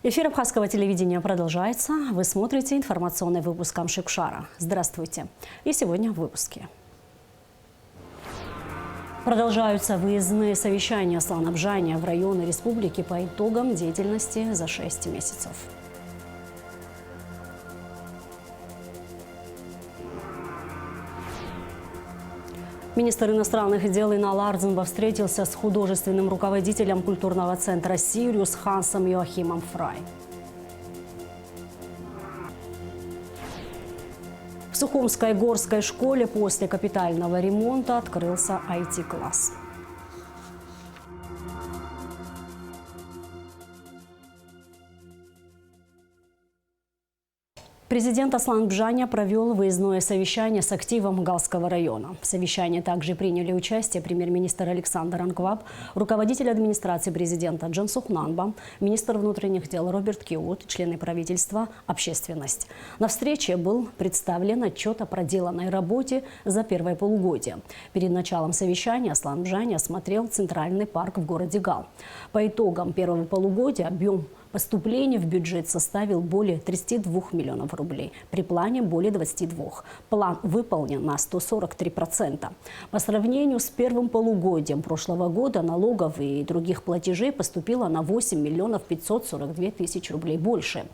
Эфир Абхазского телевидения продолжается. Вы смотрите информационный выпуск Амшикшара. Здравствуйте. И сегодня в выпуске. Продолжаются выездные совещания Аслан-Абжания в районы республики по итогам деятельности за 6 месяцев. Министр иностранных дел Инал Ардзинба встретился с художественным руководителем культурного центра «Сириус» Хансом Йоахимом Фрай. В Сухумской горской школе после капитального ремонта открылся IT-класс. Президент Аслан-Абжания провел выездное совещание с активом Галского района. В совещании также приняли участие премьер-министр Александр Анкваб, руководитель администрации президента Джансух Нанба, министр внутренних дел Роберт Киут, члены правительства, общественность. На встрече был представлен отчет о проделанной работе за первое полугодие. Перед началом совещания Аслан-Абжания осмотрел Центральный парк в городе Гал. По итогам первого полугодия объем поступление в бюджет составил более 32 миллионов рублей, при плане более 22. План выполнен на 143%. По сравнению с первым полугодием прошлого года налогов и других платежей поступило на 8 миллионов 542 тысячи рублей больше.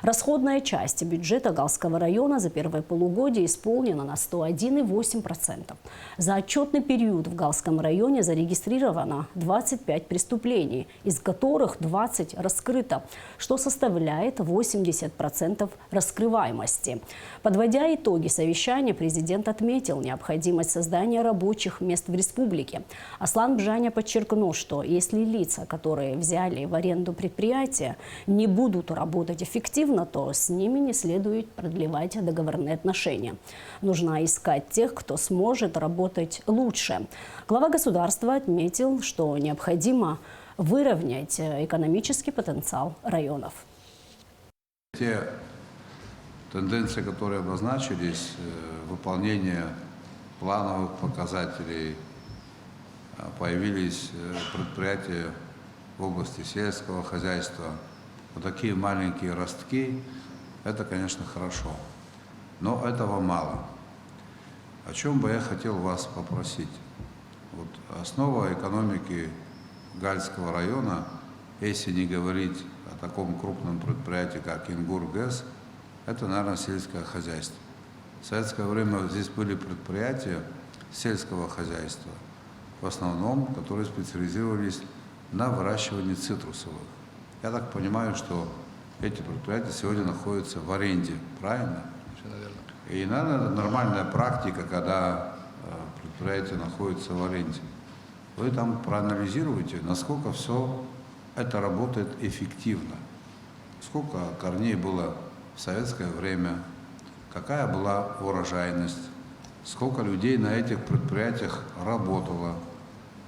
Расходная часть бюджета Галского района за первое полугодие исполнена на 101,8%. За отчетный период в Галском районе зарегистрировано 25 преступлений, из которых 20 раскрыто, что составляет 80% раскрываемости. Подводя итоги совещания, президент отметил необходимость создания рабочих мест в республике. Аслан-Абжания подчеркнул, что если лица, которые взяли в аренду предприятия, не будут работать эффективно, то с ними не следует продлевать договорные отношения. Нужно искать тех, кто сможет работать лучше. Глава государства отметил, что необходимо выровнять экономический потенциал районов. Те тенденции, которые обозначились, выполнение плановых показателей, появились предприятия в области сельского хозяйства. Вот такие маленькие ростки, это, конечно, хорошо, но этого мало. О чем бы я хотел вас попросить? Вот основа экономики Гальского района, если не говорить о таком крупном предприятии, как Ингургэс, это, наверное, сельское хозяйство. В советское время здесь были предприятия сельского хозяйства, в основном, которые специализировались на выращивании цитрусовых. Я так понимаю, что эти предприятия сегодня находятся в аренде, правильно? И, наверное, это нормальная практика, когда предприятие находится в аренде. Вы там проанализируете, насколько все это работает эффективно. Сколько корней было в советское время, какая была урожайность, сколько людей на этих предприятиях работало,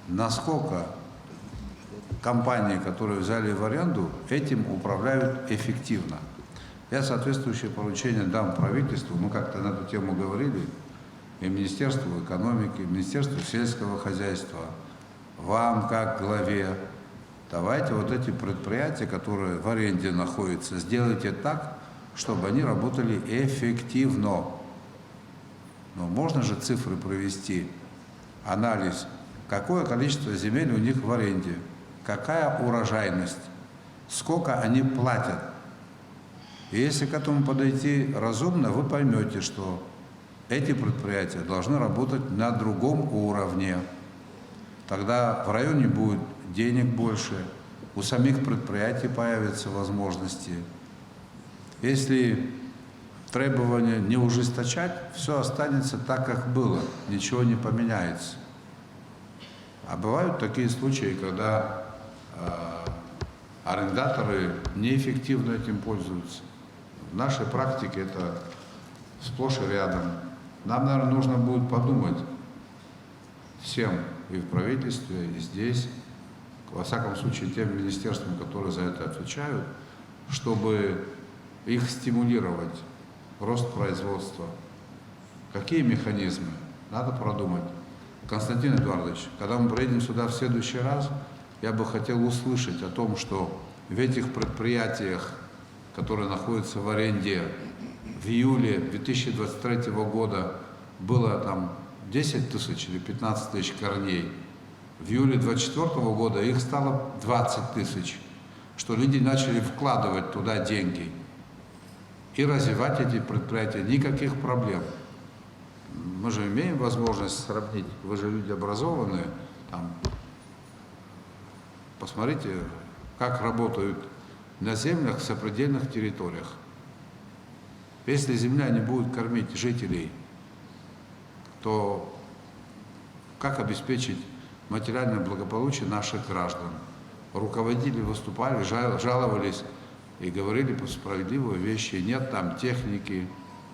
насколько компании, которые взяли в аренду, этим управляют эффективно. Я соответствующее поручение дам правительству, мы как-то на эту тему говорили, и Министерству экономики, и Министерству сельского хозяйства, вам как главе. Давайте вот эти предприятия, которые в аренде находятся, сделайте так, чтобы они работали эффективно. Но можно же цифры провести, анализ, какое количество земель у них в аренде, какая урожайность, сколько они платят. И если к этому подойти разумно, вы поймете, что эти предприятия должны работать на другом уровне. Тогда в районе будет денег больше, у самих предприятий появятся возможности. Если требования не ужесточать, все останется так, как было, ничего не поменяется. А бывают такие случаи, когда арендаторы неэффективно этим пользуются. В нашей практике это сплошь и рядом. Нам, наверное, нужно будет подумать всем и в правительстве, и здесь, во всяком случае, тем министерствам, которые за это отвечают, чтобы их стимулировать, рост производства. Какие механизмы? Надо продумать. Константин Эдуардович, когда мы приедем сюда в следующий раз, я бы хотел услышать о том, что в этих предприятиях, которые находятся в аренде, в июле 2023 года было там 10 тысяч или 15 тысяч корней. В июле 2024 года их стало 20 тысяч, что люди начали вкладывать туда деньги и развивать эти предприятия. Никаких проблем. Мы же имеем возможность сравнить, вы же люди образованные, там, посмотрите, как работают на землях в сопредельных территориях. Если земля не будет кормить жителей, то как обеспечить материальное благополучие наших граждан? Руководители выступали, жаловались и говорили справедливые вещи. Нет там техники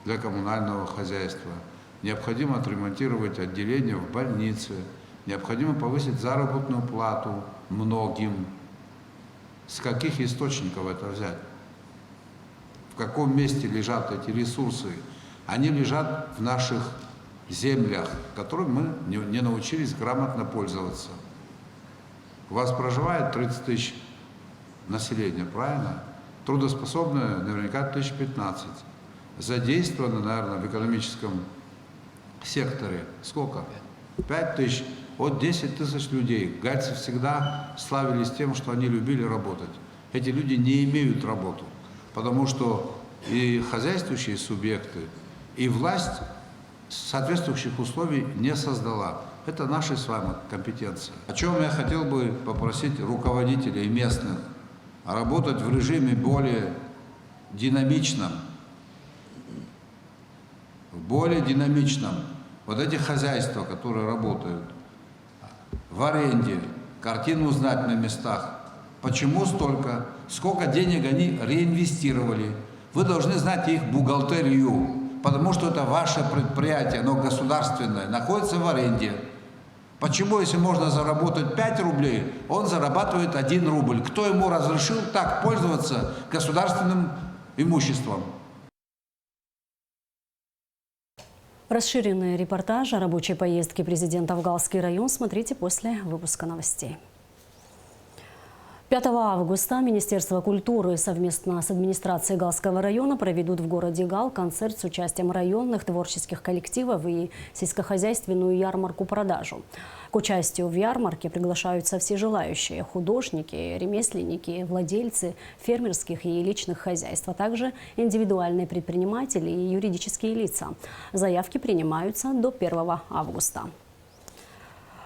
для коммунального хозяйства. Необходимо отремонтировать отделение в больнице. Необходимо повысить заработную плату многим. С каких источников это взять? В каком месте лежат эти ресурсы? Они лежат в наших землях, которым мы не научились грамотно пользоваться. У вас проживает 30 тысяч населения, правильно? Трудоспособное наверняка 1015. Задействовано, наверное, в экономическом секторе сколько? 5 тысяч. Вот 10 тысяч людей. Гальцы всегда славились тем, что они любили работать. Эти люди не имеют работу, потому что и хозяйствующие субъекты, и власть соответствующих условий не создала. Это наша с вами компетенция. О чем я хотел бы попросить руководителей местных, работать в режиме более динамичном. Более динамичном. Вот эти хозяйства, которые работают в аренде, картину знать на местах. Почему столько? Сколько денег они реинвестировали? Вы должны знать их бухгалтерию, потому что это ваше предприятие, оно государственное, находится в аренде. Почему, если можно заработать 5 рублей, он зарабатывает 1 рубль? Кто ему разрешил так пользоваться государственным имуществом? Расширенный репортаж о рабочей поездке президента в Галский район смотрите после выпуска новостей. 5 августа Министерство культуры совместно с администрацией Галского района проведут в городе Гал концерт с участием районных творческих коллективов и сельскохозяйственную ярмарку-продажу. К участию в ярмарке приглашаются все желающие – художники, ремесленники, владельцы фермерских и личных хозяйств, а также индивидуальные предприниматели и юридические лица. Заявки принимаются до 1 августа.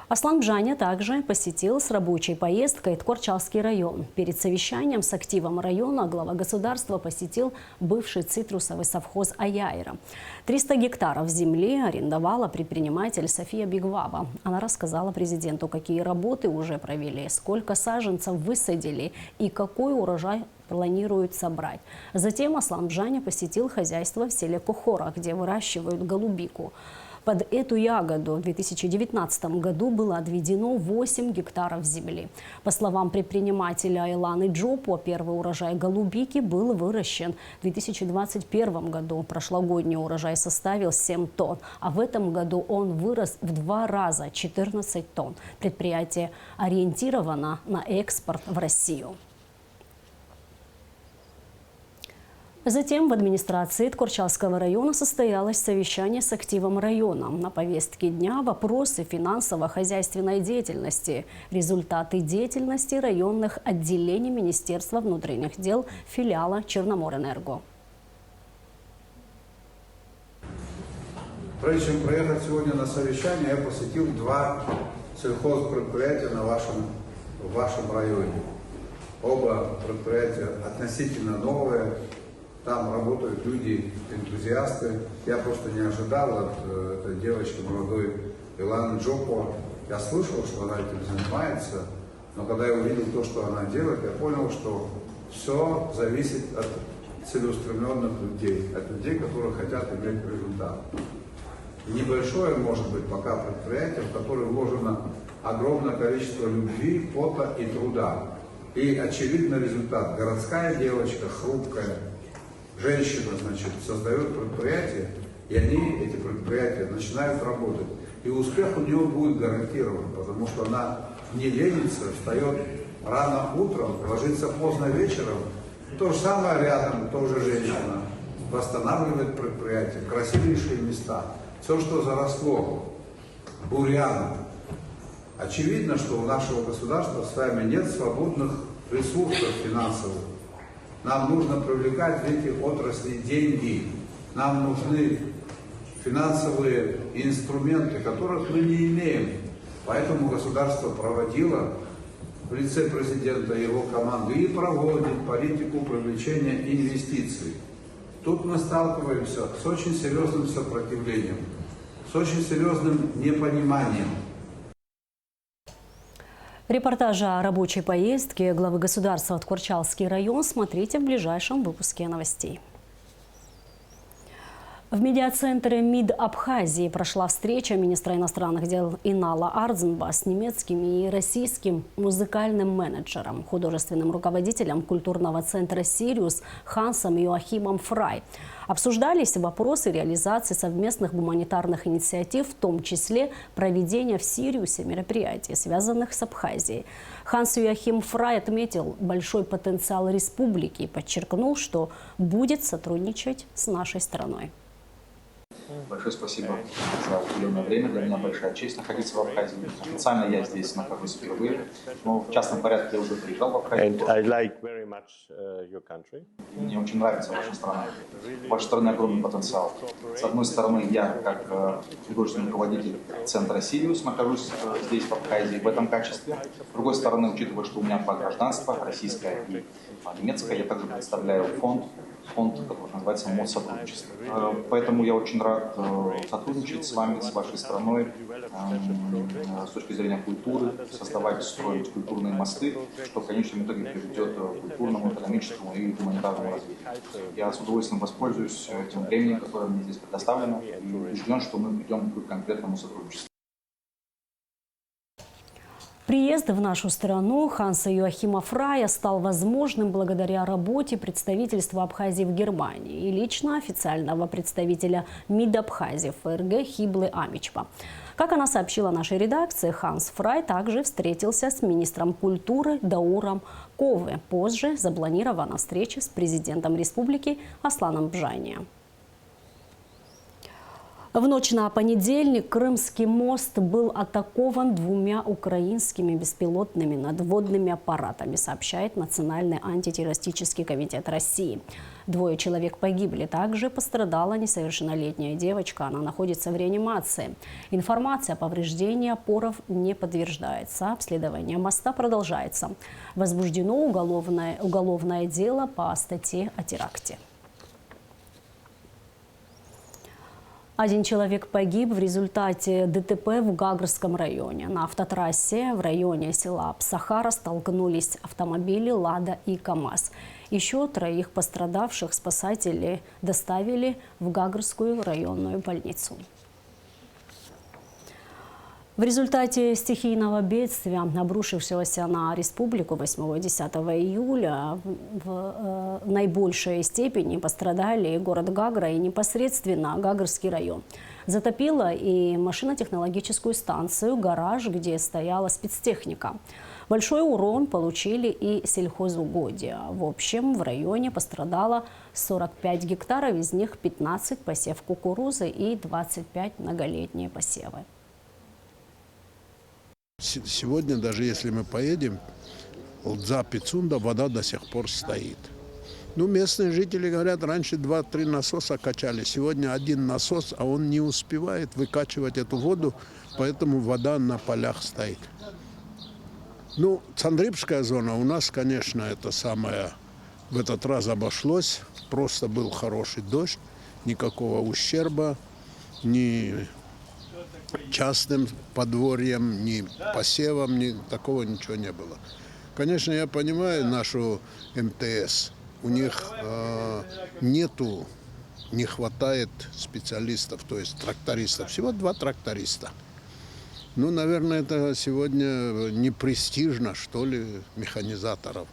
Аслан Бжаня также посетил с рабочей поездкой Ткорчалский район. Перед совещанием с активом района глава государства посетил бывший цитрусовый совхоз Аяйра. 300 гектаров земли арендовала предприниматель София Бигваба. Она рассказала президенту, какие работы уже провели, сколько саженцев высадили и какой урожай планируют собрать. Затем Аслан Бжаня посетил хозяйство в селе Кохора, где выращивают голубику. Под эту ягоду в 2019 году было отведено 8 гектаров земли. По словам предпринимателя Айланы Джопо, первый урожай голубики был выращен в 2021 году. Прошлогодний урожай составил 7 тонн, а в этом году он вырос в 2 раза – 14 тонн. Предприятие ориентировано на экспорт в Россию. Затем в администрации Ткорчалского района состоялось совещание с активом района. На повестке дня вопросы финансово-хозяйственной деятельности, результаты деятельности районных отделений Министерства внутренних дел филиала Черноморэнерго. Прежде чем приехать сегодня на совещание, я посетил 2 сельхозпредприятия в вашем районе. Оба предприятия относительно новые. Там работают люди-энтузиасты. Я просто не ожидал от этой девочки молодой Иланы Джопо. Я слышал, что она этим занимается, но когда я увидел то, что она делает, я понял, что все зависит от целеустремленных людей, от людей, которые хотят иметь результат. Небольшое, может быть, пока предприятие, в которое вложено огромное количество любви, пота и труда. И очевидный результат. Городская девочка, хрупкая, женщина, значит, создает предприятие, и эти предприятия, начинают работать. И успех у нее будет гарантирован, потому что она не ленится, встает рано утром, ложится поздно вечером. То же самое рядом, тоже женщина. Восстанавливает предприятие, красивейшие места. Все, что заросло бурьяном. Очевидно, что у нашего государства с вами нет свободных ресурсов финансовых. Нам нужно привлекать в эти отрасли деньги. Нам нужны финансовые инструменты, которых мы не имеем. Поэтому государство проводило в лице президента и его команды и проводит политику привлечения инвестиций. Тут мы сталкиваемся с очень серьезным сопротивлением, с очень серьезным непониманием. Репортажи о рабочей поездке главы государства в Тхорчалский район смотрите в ближайшем выпуске новостей. В медиацентре МИД Абхазии прошла встреча министра иностранных дел Инала Ардзенба с немецким и российским музыкальным менеджером, художественным руководителем культурного центра «Сириус» Хансом Йоахимом Фрай. Обсуждались вопросы реализации совместных гуманитарных инициатив, в том числе проведения в Сириусе мероприятий, связанных с Абхазией. Ханс Йоахим Фрай отметил большой потенциал республики и подчеркнул, что будет сотрудничать с нашей страной. Большое спасибо за уделенное время. Для меня большая честь находиться в Абхазии. Официально я здесь нахожусь впервые, но в частном порядке я уже приезжал в Абхазию. Мне очень нравится ваша страна. В вашей стране огромный потенциал. С одной стороны, я как художественный руководитель центра «Сириус» нахожусь здесь, в Абхазии, в этом качестве. С другой стороны, учитывая, что у меня два гражданства, российское и немецкое, я также представляю фонд, который называется «Моссотрудничество». Поэтому я очень рад сотрудничать с вами, с вашей страной, с точки зрения культуры, создавать, строить культурные мосты, что в конечном итоге приведет к культурному, экономическому и гуманитарному развитию. Я с удовольствием воспользуюсь тем временем, которое мне здесь предоставлено, и убежден, что мы придем к конкретному сотрудничеству. Приезд в нашу страну Ханса Йоахима Фрая стал возможным благодаря работе представительства Абхазии в Германии и лично официального представителя МИД Абхазии ФРГ Хиблы Амичпа. Как она сообщила нашей редакции, Ханс Фрай также встретился с министром культуры Дауром Ковы. Позже запланирована встреча с президентом республики Асланом Бжания. В ночь на понедельник Крымский мост был атакован двумя украинскими беспилотными надводными аппаратами, сообщает Национальный антитеррористический комитет России. 2 человек погибли. Также пострадала несовершеннолетняя девочка. Она находится в реанимации. Информация о повреждении опоров не подтверждается. Обследование моста продолжается. Возбуждено уголовное дело по статье о теракте. 1 человек погиб в результате ДТП в Гагарском районе. На автотрассе в районе села Псахара столкнулись автомобили «Лада» и КАМАЗ. Еще 3 пострадавших спасатели доставили в Гагарскую районную больницу. В результате стихийного бедствия, обрушившегося на республику 8-10 июля, в наибольшей степени пострадали город Гагра и непосредственно Гагарский район. Затопило и машинно-технологическую станцию, гараж, где стояла спецтехника. Большой урон получили и сельхозугодия. В общем, в районе пострадало 45 гектаров, из них 15 посев кукурузы и 25 многолетние посевы. Сегодня, даже если мы поедем, Лдза-Пицунда, вода до сих пор стоит. Ну, местные жители говорят, раньше 2-3 насоса качали, сегодня 1 насос, а он не успевает выкачивать эту воду, поэтому вода на полях стоит. Ну, Цандрибская зона у нас, конечно, это самое, в этот раз обошлось, просто был хороший дождь, никакого ущерба, ни частным подворьям, ни посевам, ни такого ничего не было. Конечно, я понимаю нашу МТС. У них не хватает специалистов, то есть трактористов. Всего 2 тракториста. Ну, наверное, это сегодня не престижно, что ли, механизаторов.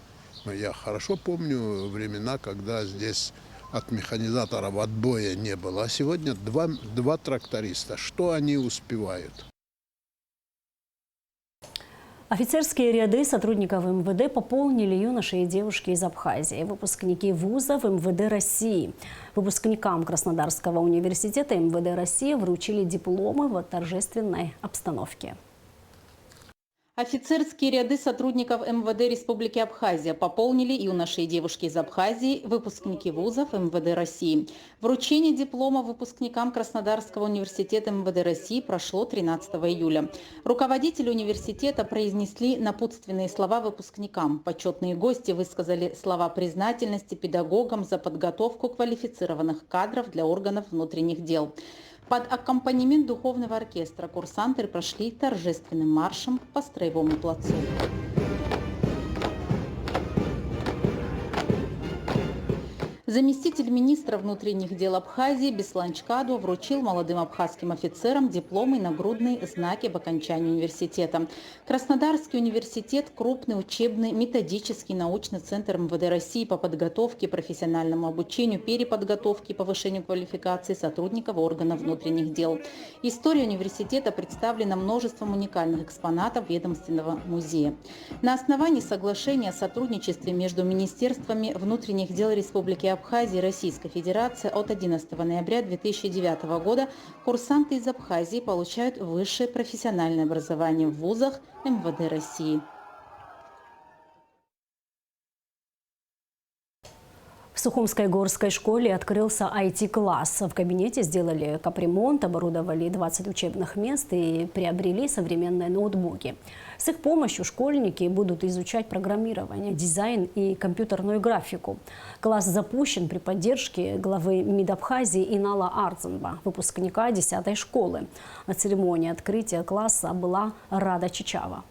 Но я хорошо помню времена, когда здесь от механизаторов отбоя не было. А сегодня 2 тракториста. Что они успевают? Офицерские ряды сотрудников МВД пополнили юноши и девушки из Абхазии, выпускники вузов МВД России. Выпускникам Краснодарского университета МВД России вручили дипломы в торжественной обстановке. Офицерские ряды сотрудников МВД Республики Абхазия пополнили юноши и девушки из Абхазии, выпускники вузов МВД России. Вручение диплома выпускникам Краснодарского университета МВД России прошло 13 июля. Руководители университета произнесли напутственные слова выпускникам. Почетные гости высказали слова признательности педагогам за подготовку квалифицированных кадров для органов внутренних дел. Под аккомпанемент духовного оркестра курсанты прошли торжественным маршем по Строевому плацу. Заместитель министра внутренних дел Абхазии Беслан Чкадо вручил молодым абхазским офицерам дипломы и нагрудные знаки об окончании университета. Краснодарский университет – крупный учебный, методический научный центр МВД России по подготовке, профессиональному обучению, переподготовке и повышению квалификации сотрудников органов внутренних дел. История университета представлена множеством уникальных экспонатов ведомственного музея. На основании соглашения о сотрудничестве между министерствами внутренних дел Республики Абхазии и Российской Федерации от 11 ноября 2009 года курсанты из Абхазии получают высшее профессиональное образование в вузах МВД России. В Сухумской горской школе открылся IT-класс. В кабинете сделали капремонт, оборудовали 20 учебных мест и приобрели современные ноутбуки. С их помощью школьники будут изучать программирование, дизайн и компьютерную графику. Класс запущен при поддержке главы МИД Абхазии Инала Арценба, выпускника 10-й школы. На церемонии открытия класса была Рада Чичава.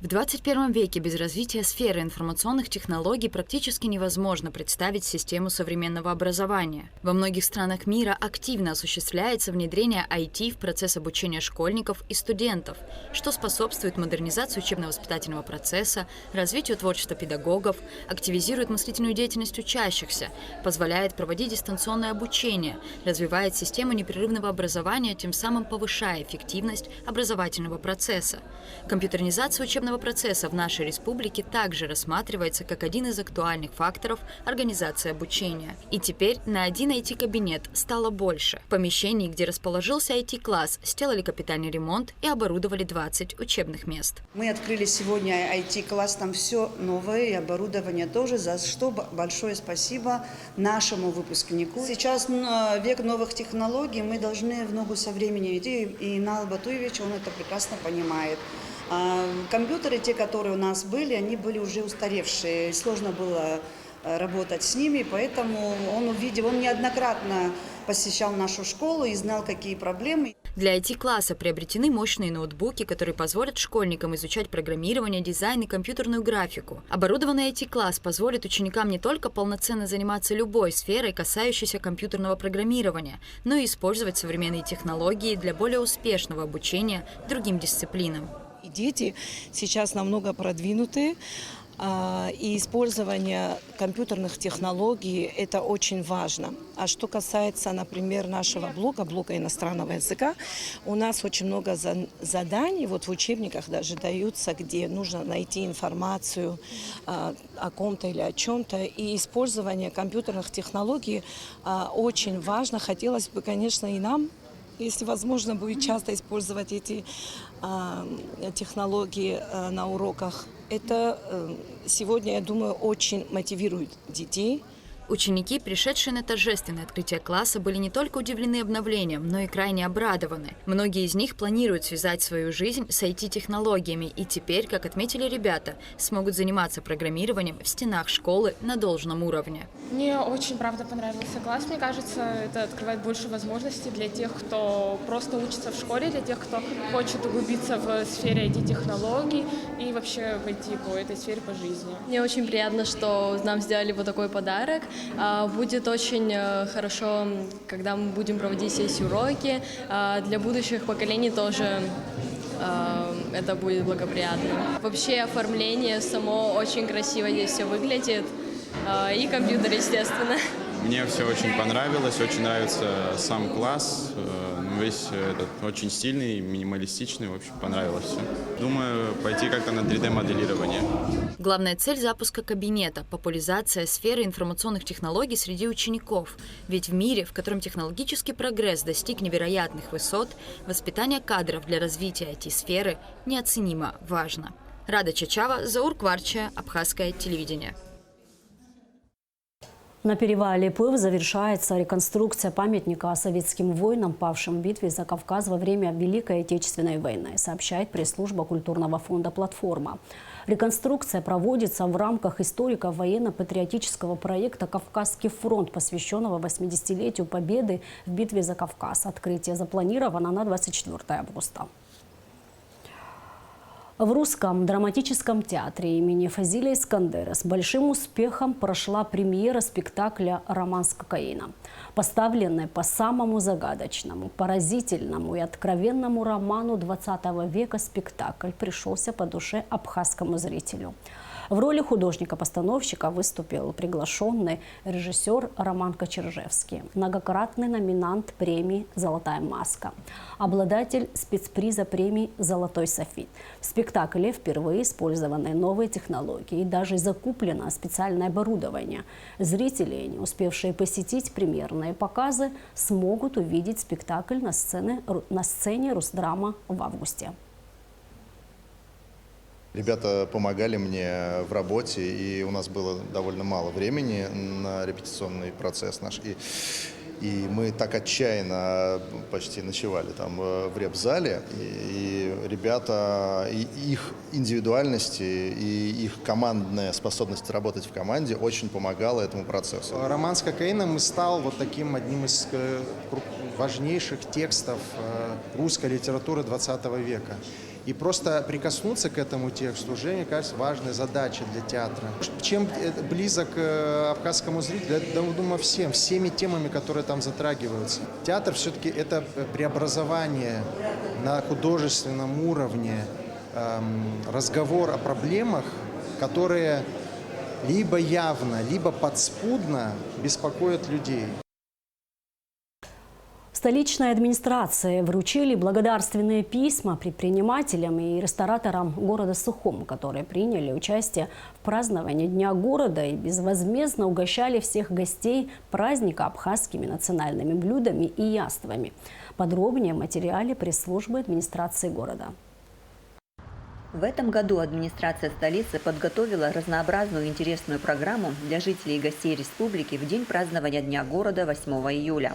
В 21 веке без развития сферы информационных технологий практически невозможно представить систему современного образования. Во многих странах мира активно осуществляется внедрение IT в процесс обучения школьников и студентов, что способствует модернизации учебно-воспитательного процесса, развитию творчества педагогов, активизирует мыслительную деятельность учащихся, позволяет проводить дистанционное обучение, развивает систему непрерывного образования, тем самым повышая эффективность образовательного процесса. Компьютеризация учебного процесса в нашей республике также рассматривается как один из актуальных факторов организации обучения. И теперь на один IT-кабинет стало больше. В помещении, где расположился IT-класс, сделали капитальный ремонт и оборудовали 20 учебных мест. Мы открыли сегодня IT-класс, там все новое и оборудование тоже, за что большое спасибо нашему выпускнику. Сейчас век новых технологий, мы должны в ногу со временем идти, и Инал Батуевич, он это прекрасно понимает. Компьютеры, те, которые у нас были, они были уже устаревшие, сложно было работать с ними, поэтому он увидел, он неоднократно посещал нашу школу и знал, какие проблемы. Для IT-класса приобретены мощные ноутбуки, которые позволят школьникам изучать программирование, дизайн и компьютерную графику. Оборудованный IT-класс позволит ученикам не только полноценно заниматься любой сферой, касающейся компьютерного программирования, но и использовать современные технологии для более успешного обучения другим дисциплинам. Дети сейчас намного продвинуты, и использование компьютерных технологий – это очень важно. А что касается, например, нашего блока иностранного языка, у нас очень много заданий, вот в учебниках даже даются, где нужно найти информацию о ком-то или о чем-то. И использование компьютерных технологий очень важно. Хотелось бы, конечно, и нам, если возможно, будет часто использовать эти технологии на уроках. Это сегодня, я думаю, очень мотивирует детей. Ученики, пришедшие на торжественное открытие класса, были не только удивлены обновлением, но и крайне обрадованы. Многие из них планируют связать свою жизнь с IT-технологиями и теперь, как отметили ребята, смогут заниматься программированием в стенах школы на должном уровне. Мне очень, правда, понравился класс. Мне кажется, это открывает больше возможностей для тех, кто просто учится в школе, для тех, кто хочет углубиться в сфере IT-технологий и вообще войти по этой сфере по жизни. Мне очень приятно, что нам сделали вот такой подарок. Будет очень хорошо, когда мы будем проводить здесь уроки. Для будущих поколений тоже это будет благоприятно. Вообще оформление само очень красиво здесь все выглядит. И компьютер, естественно. Мне все очень понравилось, очень нравится сам класс, весь этот очень стильный, минималистичный, в общем, понравилось все. Думаю, пойти как-то на 3D-моделирование. Главная цель запуска кабинета – популяризация сферы информационных технологий среди учеников. Ведь в мире, в котором технологический прогресс достиг невероятных высот, воспитание кадров для развития IT-сферы неоценимо важно. Рада Чачава, Заур Кварча, Абхазское телевидение. На перевале Пыв завершается реконструкция памятника советским воинам, павшим в битве за Кавказ во время Великой Отечественной войны, сообщает пресс-служба культурного фонда «Платформа». Реконструкция проводится в рамках историко военно-патриотического проекта «Кавказский фронт», посвященного 80-летию победы в битве за Кавказ. Открытие запланировано на 24 августа. В Русском драматическом театре имени Фазиля Искандера с большим успехом прошла премьера спектакля «Роман с кокаином». Поставленный по самому загадочному, поразительному и откровенному роману 20 века спектакль пришелся по душе абхазскому зрителю. В роли художника-постановщика выступил приглашенный режиссер Роман Кочержевский, многократный номинант премии «Золотая маска», обладатель спецприза премии «Золотой софит». В спектакле впервые использованы новые технологии и даже закуплено специальное оборудование. Зрители, не успевшие посетить премьерные показы, смогут увидеть спектакль на сцене Русдрама в августе. Ребята помогали мне в работе, и у нас было довольно мало времени на репетиционный процесс наш. И мы так отчаянно почти ночевали там в реп-зале, и ребята, и их индивидуальности, и их командная способность работать в команде очень помогала этому процессу. «Роман с кокаином» стал вот таким одним из важнейших текстов русской литературы 20 века. И просто прикоснуться к этому тексту уже, мне кажется, важная задача для театра. Чем близок к абхазскому зрителю, я думаю, всеми темами, которые там затрагиваются. Театр все-таки это преобразование на художественном уровне, разговор о проблемах, которые либо явно, либо подспудно беспокоят людей. Столичной администрации вручили благодарственные письма предпринимателям и рестораторам города Сухум, которые приняли участие в праздновании Дня города и безвозмездно угощали всех гостей праздника абхазскими национальными блюдами и яствами. Подробнее в материале пресс-службы администрации города. В этом году администрация столицы подготовила разнообразную и интересную программу для жителей и гостей республики в день празднования Дня города 8 июля.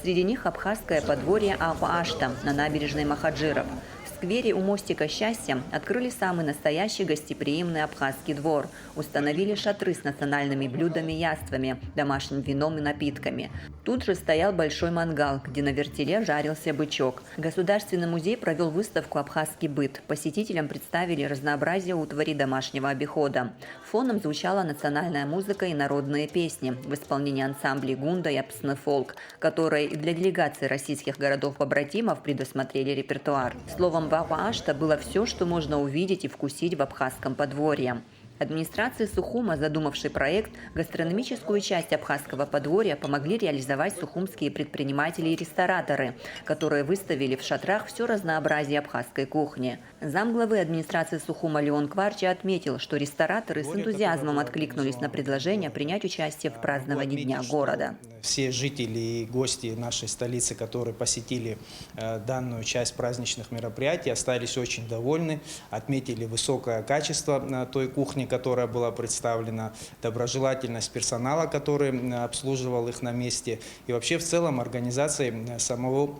Среди них абхазское подворье Апа-Ашта на набережной Махаджиров. В сквере у мостика счастья открыли самый настоящий гостеприимный абхазский двор. Установили шатры с национальными блюдами и яствами, домашним вином и напитками. Тут же стоял большой мангал, где на вертеле жарился бычок. Государственный музей провел выставку «Абхазский быт». Посетителям представили разнообразие утвари домашнего обихода. Фоном звучала национальная музыка и народные песни в исполнении ансамблей «Гунда» и «Апсны-фолк», которые и для делегаций российских городов-побратимов предусмотрели репертуар. Словом, в Апа-Ашта было все, что можно увидеть и вкусить в абхазском подворье. Администрации Сухума, задумавшей проект, гастрономическую часть абхазского подворья помогли реализовать сухумские предприниматели и рестораторы, которые выставили в шатрах все разнообразие абхазской кухни. Замглавы администрации Сухума Леон Кварча отметил, что рестораторы с энтузиазмом откликнулись на предложение принять участие в праздновании Дня города. Все жители и гости нашей столицы, которые посетили данную часть праздничных мероприятий, остались очень довольны, отметили высокое качество той кухни, которая была представлена, доброжелательность персонала, который обслуживал их на месте, и вообще в целом организации самого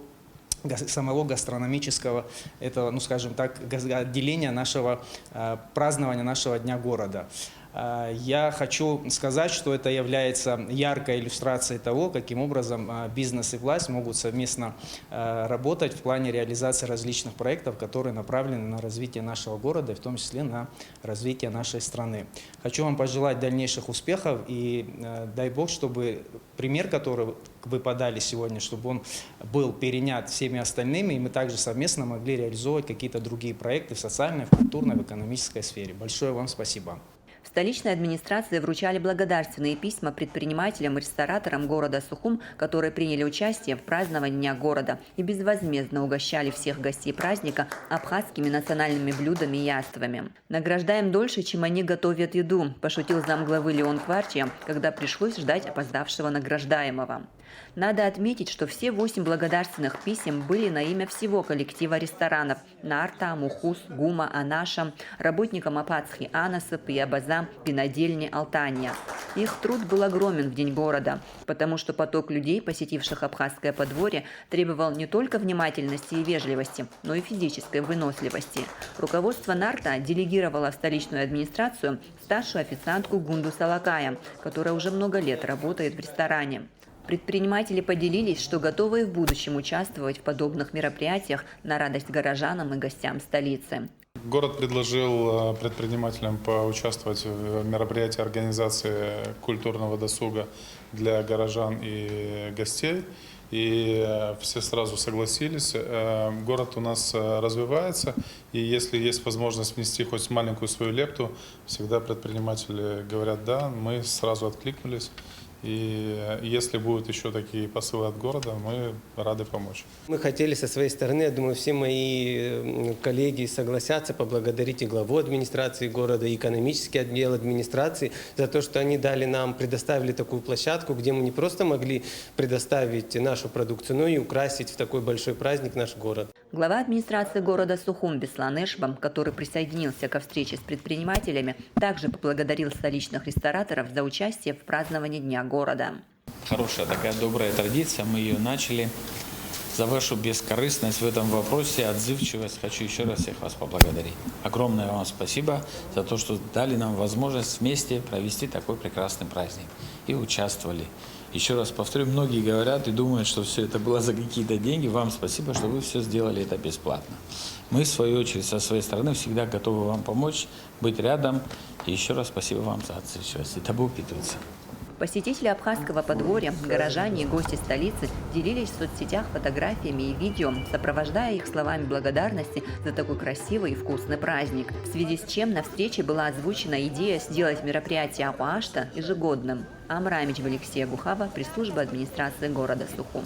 гастрономического, этого, ну скажем так, отделения нашего празднования нашего Дня города. Я хочу сказать, что это является яркой иллюстрацией того, каким образом бизнес и власть могут совместно работать в плане реализации различных проектов, которые направлены на развитие нашего города, в том числе на развитие нашей страны. Хочу вам пожелать дальнейших успехов и дай Бог, чтобы пример, который вы подали сегодня, чтобы он был перенят всеми остальными, и мы также совместно могли реализовывать какие-то другие проекты в социальной, в культурной, в экономической сфере. Большое вам спасибо. В столичной администрации вручали благодарственные письма предпринимателям и рестораторам города Сухум, которые приняли участие в праздновании Дня города и безвозмездно угощали всех гостей праздника абхазскими национальными блюдами и яствами. «Награждаем дольше, чем они готовят еду», – пошутил замглавы Леон Кварчия, когда пришлось ждать опоздавшего награждаемого. Надо отметить, что все 8 благодарственных писем были на имя всего коллектива ресторанов – Нарта, Мухус, Гума, Анаша, работникам Апатсхи, Анаса, Пиябаза, винодельни, Алтания. Их труд был огромен в День города, потому что поток людей, посетивших абхазское подворье, требовал не только внимательности и вежливости, но и физической выносливости. Руководство Нарта делегировало в столичную администрацию старшую официантку Гунду Салакая, которая уже много лет работает в ресторане. Предприниматели поделились, что готовы и в будущем участвовать в подобных мероприятиях на радость горожанам и гостям столицы. Город предложил предпринимателям поучаствовать в мероприятии организации культурного досуга для горожан и гостей. И все сразу согласились. Город у нас развивается, и если есть возможность внести хоть маленькую свою лепту, всегда предприниматели говорят «да», мы сразу откликнулись. И если будут еще такие посылы от города, мы рады помочь. Мы хотели со своей стороны, я думаю, все мои коллеги согласятся, поблагодарить и главу администрации города, и экономический отдел администрации за то, что они дали нам, предоставили такую площадку, где мы не просто могли предоставить нашу продукцию, но и украсить в такой большой праздник наш город. Глава администрации города Сухум Беслан Эшбам, который присоединился ко встрече с предпринимателями, также поблагодарил столичных рестораторов за участие в праздновании Дня города. Хорошая такая добрая традиция, мы ее начали. За вашу бескорыстность в этом вопросе, отзывчивость, хочу еще раз всех вас поблагодарить. Огромное вам спасибо за то, что дали нам возможность вместе провести такой прекрасный праздник и участвовали. Еще раз повторю, многие говорят и думают, что все это было за какие-то деньги. Вам спасибо, что вы все сделали это бесплатно. Мы, в свою очередь, со своей стороны всегда готовы вам помочь, быть рядом. И еще раз спасибо вам за отзывчивость. Это Бог питается. Посетители абхазского подворья, горожане и гости столицы делились в соцсетях фотографиями и видео, сопровождая их словами благодарности за такой красивый и вкусный праздник. В связи с чем на встрече была озвучена идея сделать мероприятие Апаашта ежегодным. Амрамич Алексея Гухава, пресс-служба администрации города Сухум.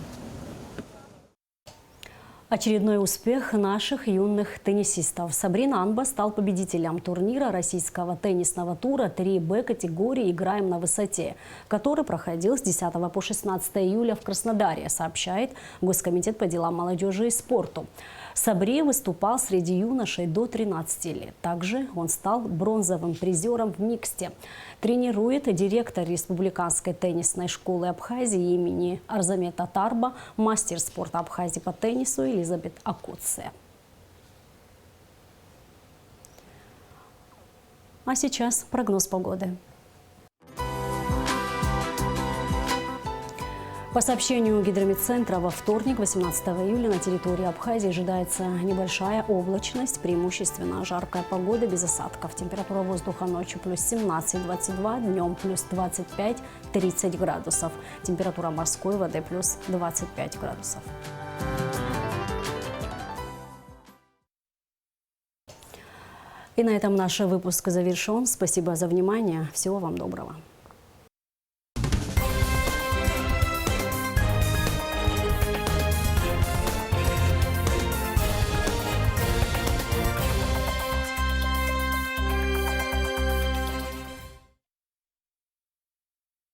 Очередной успех наших юных теннисистов. Сабрина Анба стал победителем турнира российского теннисного тура 3Б категории «Играем на высоте», который проходил с 10 по 16 июля в Краснодаре, сообщает Госкомитет по делам молодежи и спорту. Сабри выступал среди юношей до 13 лет. Также он стал бронзовым призером в миксте. Тренирует директор Республиканской теннисной школы Абхазии имени Арзамета Тарба, мастер спорта Абхазии по теннису Элизабет Акоце. А сейчас прогноз погоды. По сообщению гидрометцентра, во вторник, 18 июля, на территории Абхазии ожидается небольшая облачность, преимущественно жаркая погода без осадков. Температура воздуха ночью плюс 17-22, днем плюс 25-30 градусов. Температура морской воды плюс 25 градусов. И на этом наш выпуск завершен. Спасибо за внимание. Всего вам доброго.